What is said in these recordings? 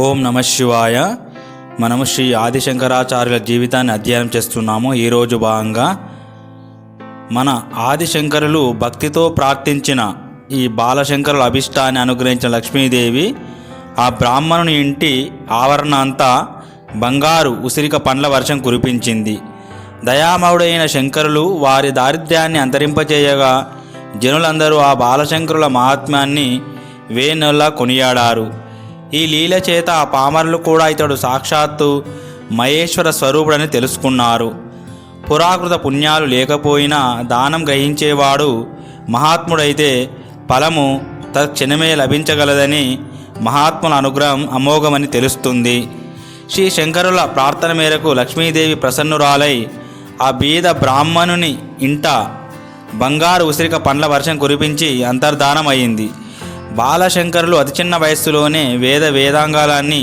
ఓం నమ శివాయ. మనము శ్రీ ఆదిశంకరాచార్యుల జీవితాన్ని అధ్యయనం చేస్తున్నాము. ఈరోజు భాగంగా మన ఆదిశంకరులు భక్తితో ప్రార్థించిన ఈ బాలశంకరుల అభిష్టాన్ని అనుగ్రహించిన లక్ష్మీదేవి ఆ బ్రాహ్మణుని ఇంటి ఆవరణ అంతా బంగారు ఉసిరిక పండ్ల వర్షం కురిపించింది. దయామయుడైన శంకరులు వారి దారిద్ర్యాన్ని అంతరింపచేయగా జనులందరూ ఆ బాలశంకరుల మహాత్మ్యాన్ని వేనొల్లా కొనియాడారు. ఈ లీల చేత ఆ పామరులు కూడా ఇతడు సాక్షాత్తు మహేశ్వర స్వరూపుడని తెలుసుకున్నారు. పురాకృత పుణ్యాలు లేకపోయినా దానం గ్రహించేవాడు మహాత్ముడైతే ఫలము తత్క్షణమే లభించగలదని మహాత్ముల అనుగ్రహం అమోఘమని తెలుస్తుంది. శ్రీ శంకరుల ప్రార్థన మేరకు లక్ష్మీదేవి ప్రసన్నురాలై ఆ బీద బ్రాహ్మణుని ఇంట బంగారు ఉసిరిక పండ్ల వర్షం కురిపించి అంతర్ధానమైంది. బాలశంకరులు అతి చిన్న వయస్సులోనే వేదాంగాలన్నీ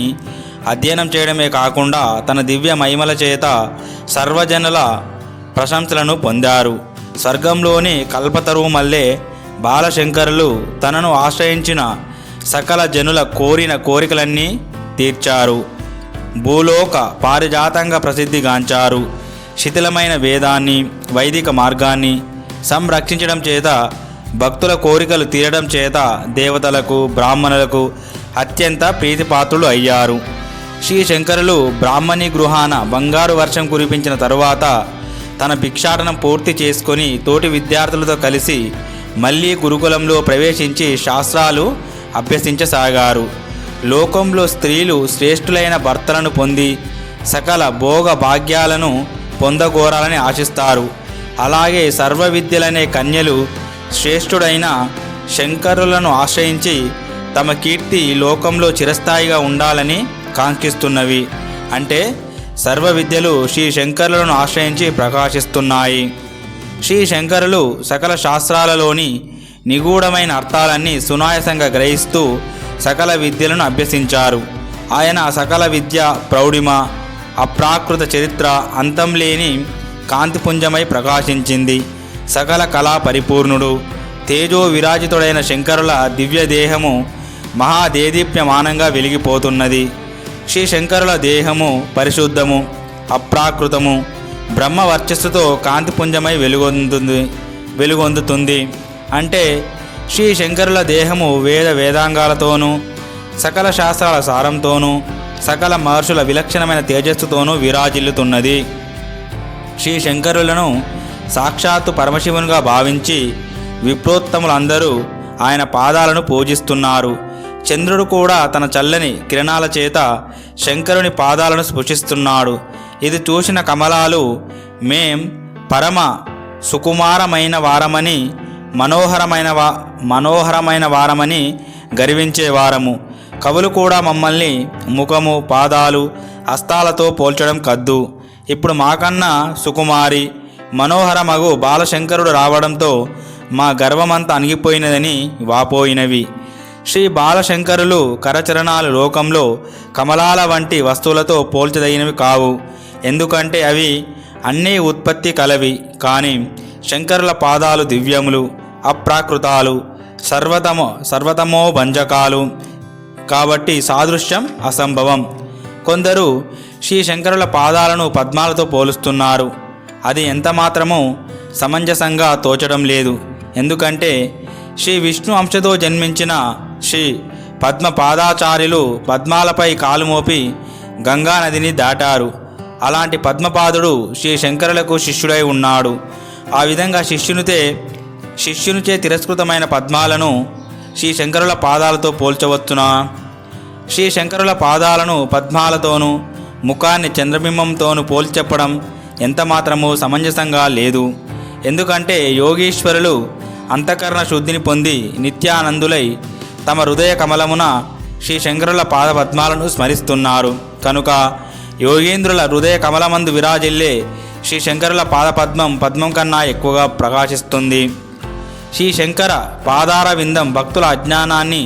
అధ్యయనం చేయడమే కాకుండా తన దివ్య మహిమల చేత సర్వజనుల ప్రశంసలను పొందారు. స్వర్గంలోని కల్పతరువు మల్లే బాలశంకరులు తనను ఆశ్రయించిన సకల జనుల కోరిన కోరికలన్నీ తీర్చారు. భూలోక పారిజాతంగా ప్రసిద్ధిగాంచారు. శిథిలమైన వేదాన్ని వైదిక మార్గాన్ని సంరక్షించడం చేత భక్తుల కోరికలు తీరడం చేత దేవతలకు బ్రాహ్మణులకు అత్యంత ప్రీతిపాత్రులు అయ్యారు. శ్రీ శంకరులు బ్రాహ్మణి గృహాన బంగారు వర్షం కురిపించిన తరువాత తన భిక్షాటనం పూర్తి చేసుకొని తోటి విద్యార్థులతో కలిసి మళ్ళీ గురుకులంలో ప్రవేశించి శాస్త్రాలు అభ్యసించసాగారు. లోకంలో స్త్రీలు శ్రేష్ఠులైన భర్తలను పొంది సకల భోగ భాగ్యాలను పొందగోరాలని ఆశిస్తారు. అలాగే సర్వ విద్యలనే కన్యలు శ్రేష్ఠుడైన శంకరులను ఆశ్రయించి తమ కీర్తి లోకంలో చిరస్థాయిగా ఉండాలని కాంక్షిస్తున్నవి. అంటే సర్వ విద్యలు శ్రీ శంకరులను ఆశ్రయించి ప్రకాశిస్తున్నాయి. శ్రీ శంకరులు సకల శాస్త్రాలలోని నిగూఢమైన అర్థాలన్నీ సునాయాసంగా గ్రహిస్తూ సకల విద్యలను అభ్యసించారు. ఆయన సకల విద్య ప్రౌఢిమ అప్రాకృత చరిత్ర అంతం లేని కాంతిపుంజమై ప్రకాశించింది. సకల కళా పరిపూర్ణుడు తేజో విరాజితుడైన శంకరుల దివ్య దేహము మహాదేదీప్యమానంగా వెలిగిపోతున్నది. శ్రీ శంకరుల దేహము పరిశుద్ధము అప్రాకృతము బ్రహ్మ వర్చస్సుతో కాంతిపుంజమై వెలుగొందుతుంది. అంటే శ్రీ శంకరుల దేహము వేదాంగాలతోనూ సకల శాస్త్రాల సారంతోనూ సకల మహర్షుల విలక్షణమైన తేజస్సుతోనూ విరాజిల్లుతున్నది. శ్రీ శంకరులను సాక్షాత్తు పరమశివునిగా భావించి విప్రోత్తములందరూ ఆయన పాదాలను పూజిస్తున్నారు. చంద్రుడు కూడా తన చల్లని కిరణాల చేత శంకరుని పాదాలను స్పృశిస్తున్నాడు. ఇది చూసిన కమలాలు మేం పరమ సుకుమారమైన వారమని మనోహరమైన వారమని గర్వించేవారము. కవులు కూడా మమ్మల్ని ముఖము పాదాలు హస్తాలతో పోల్చడం కద్దు. ఇప్పుడు మాకన్నా సుకుమారి మనోహరమగు బాలశంకరుడు రావడంతో మా గర్వమంతా అణిగిపోయినదని వాపోయినవి. శ్రీ బాలశంకరులు కరచరణాలు లోకంలో కమలాల వంటి వస్తువులతో పోల్చదగినవి కావు. ఎందుకంటే అవి అన్నీ ఉత్పత్తి కలవి. కానీ శంకరుల పాదాలు దివ్యములు అప్రాకృతాలు సర్వతమో భంజకాలు కాబట్టి సాదృశ్యం అసంభవం. కొందరు శ్రీ శంకరుల పాదాలను పద్మాలతో పోలుస్తున్నారు. అది ఎంత మాత్రమూ సమంజసంగా తోచడం లేదు. ఎందుకంటే శ్రీ విష్ణు అంశతో జన్మించిన శ్రీ పద్మపాదాచార్యులు పద్మాలపై కాలు మోపి గంగానదిని దాటారు. అలాంటి పద్మపాదుడు శ్రీ శంకరులకు శిష్యుడై ఉన్నాడు. ఆ విధంగా శిష్యునిచే తిరస్కృతమైన పద్మాలను శ్రీ శంకరుల పాదాలతో పోల్చవచ్చునా? శ్రీ శంకరుల పాదాలను పద్మాలతోనూ ముఖాన్ని చంద్రబింబంతోనూ పోల్చి చెప్పడం ఎంత మాత్రమూ సమంజసంగా లేదు. ఎందుకంటే యోగీశ్వరులు అంతఃకరణ శుద్ధిని పొంది నిత్యానందులై తమ హృదయ కమలమున శ్రీ శంకరుల పాద పద్మాలను స్మరిస్తున్నారు. కనుక యోగేంద్రుల హృదయ కమలమందు విరాజిల్లే శ్రీ శంకరుల పద్మం కన్నా ఎక్కువగా ప్రకాశిస్తుంది. శ్రీ శంకర పాదార విందం భక్తుల అజ్ఞానాన్ని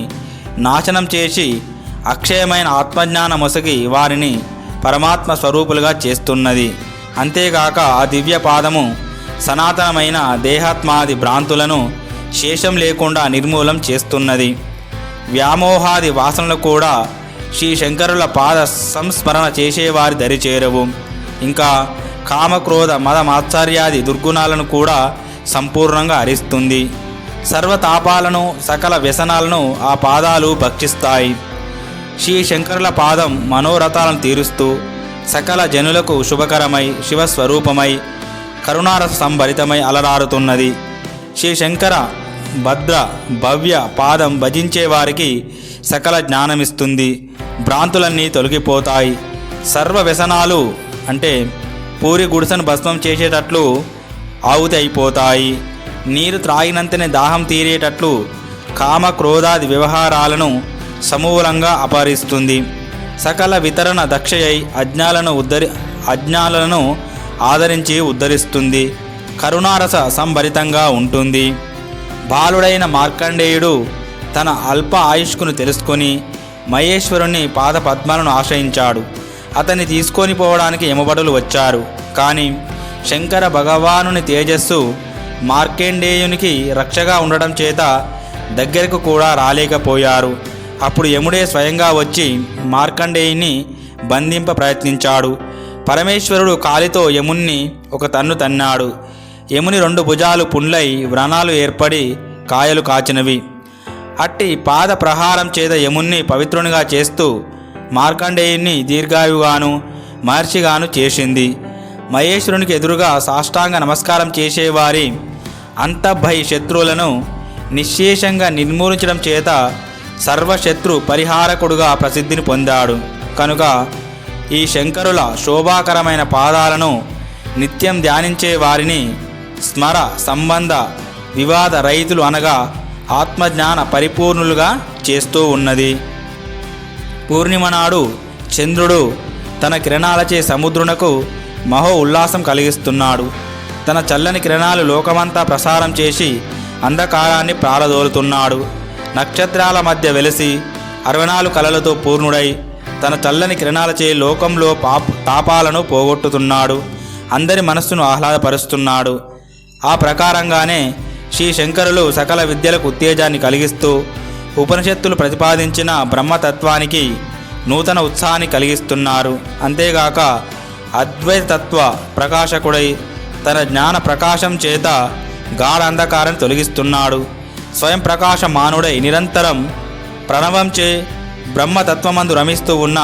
నాశనం చేసి అక్షయమైన ఆత్మజ్ఞాన మొసగి వారిని పరమాత్మ స్వరూపులుగా చేస్తున్నది. అంతేగాక ఆ దివ్య పాదము సనాతనమైన దేహాత్మాది భ్రాంతులను శేషం లేకుండా నిర్మూలం చేస్తున్నది. వ్యామోహాది వాసనలు కూడా శ్రీ శంకరుల పాద సంస్మరణ చేసేవారి దరి చేరవు. ఇంకా కామక్రోధ మద మాత్సర్యాది దుర్గుణాలను కూడా సంపూర్ణంగా హరిస్తుంది. సర్వతాపాలను సకల వ్యసనాలను ఆ పాదాలు భక్షిస్తాయి. శ్రీ శంకరుల పాదం మనోరథాలను తీరుస్తూ సకల జనులకు శుభకరమై శివస్వరూపమై కరుణారస సంభరితమై అలరారుతున్నది. శ్రీ శంకర భద్ర భవ్య పాదం భజించే వారికి సకల జ్ఞానమిస్తుంది. భ్రాంతులన్నీ తొలగిపోతాయి. సర్వ వ్యసనాలు అంటే పూరి గుడిసెను భస్మం చేసేటట్లు ఆవుతి అయిపోతాయి. నీరు త్రాగినంతనే దాహం తీరేటట్లు కామ క్రోధాది వ్యవహారాలను సమూలంగా అపహరిస్తుంది. సకల వితరణ దక్షయై అజ్ఞాలను ఆదరించి ఉద్ధరిస్తుంది. కరుణారస సంభరితంగా ఉంటుంది. బాలుడైన మార్కండేయుడు తన అల్ప ఆయుష్కును తెలుసుకొని మహేశ్వరుని పాద పద్మాలను ఆశ్రయించాడు. అతన్ని తీసుకొని పోవడానికి యమభటులు వచ్చారు. కానీ శంకర భగవానుని తేజస్సు మార్కండేయునికి రక్షగా ఉండడం చేత దగ్గరకు కూడా రాలేకపోయారు. అప్పుడు యముడే స్వయంగా వచ్చి మార్కండేయుని బంధింప ప్రయత్నించాడు. పరమేశ్వరుడు కాలితో యముణ్ణి ఒక తన్ను తన్నాడు. యముని 2 భుజాలు పుండ్లై వ్రణాలు ఏర్పడి కాయలు కాచినవి. అట్టి పాద ప్రహారం చేత యముణ్ణి పవిత్రునిగా చేస్తూ మార్కండేయుని దీర్ఘాయుగాను మహర్షిగాను చేసింది. మహేశ్వరునికి ఎదురుగా సాష్టాంగ నమస్కారం చేసేవారి అంతఃభై శత్రువులను నిశ్శేషంగా నిర్మూలించడం చేత సర్వశత్రు పరిహారకుడుగా ప్రసిద్ధిని పొందాడు. కనుక ఈ శంకరుల శోభాకరమైన పాదాలను నిత్యం ధ్యానించే వారిని స్మర సంబంధ వివాద రహితులు అనగా ఆత్మజ్ఞాన పరిపూర్ణులుగా చేస్తూ ఉన్నది. పూర్ణిమ నాడు చంద్రుడు తన కిరణాలచే సముద్రునకు మహో ఉల్లాసం కలిగిస్తున్నాడు. తన చల్లని కిరణాలు లోకమంతా ప్రసారం చేసి అంధకారాన్ని ప్రారదోలుతున్నాడు. నక్షత్రాల మధ్య వెలిసి 64 కళలతో పూర్ణుడై తన చల్లని కిరణాలచే లోకంలో తాపాలను పోగొట్టుతున్నాడు. అందరి మనస్సును ఆహ్లాదపరుస్తున్నాడు. ఆ ప్రకారంగానే శ్రీ శంకరులు సకల విద్యలకు ఉత్తేజాన్ని కలిగిస్తూ ఉపనిషత్తులు ప్రతిపాదించిన బ్రహ్మతత్వానికి నూతన ఉత్సాహాన్ని కలిగిస్తున్నారు. అంతేగాక అద్వైతత్వ ప్రకాశకుడై తన జ్ఞాన ప్రకాశం చేత గాఢ అంధకారాన్ని తొలగిస్తున్నాడు. స్వయం ప్రకాశ మానుడై నిరంతరం ప్రణవంచే బ్రహ్మతత్వమందు రమిస్తూ ఉన్న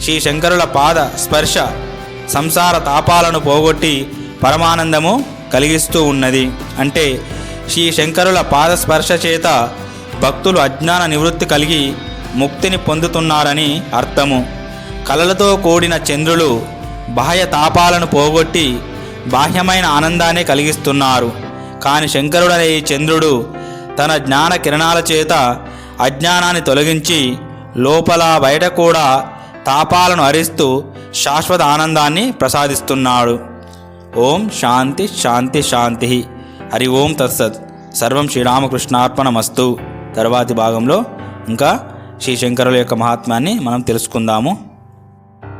శ్రీ శంకరుల పాద స్పర్శ సంసార తాపాలను పోగొట్టి పరమానందము కలిగిస్తూ ఉన్నది. అంటే శ్రీ శంకరుల పాద స్పర్శ చేత భక్తులు అజ్ఞాన నివృత్తి కలిగి ముక్తిని పొందుతున్నారని అర్థము. కళలతో కూడిన చంద్రులు బాహ్య తాపాలను పోగొట్టి బాహ్యమైన ఆనందాన్ని కలిగిస్తున్నారు. కాని శంకరుడనే ఈ చంద్రుడు తన జ్ఞాన కిరణాల చేత అజ్ఞానాన్ని తొలగించి లోపల బయట కూడా తాపాలను హరిస్తూ శాశ్వత ఆనందాన్ని ప్రసాదిస్తున్నాడు. ఓం శాంతి శాంతి శాంతి. హరి ఓం తత్సత్. సర్వం శ్రీరామకృష్ణార్పణమస్తు. తర్వాతి భాగంలో ఇంకా శ్రీ శంకరుల యొక్క మహాత్మ్యాన్ని మనం తెలుసుకుందాము.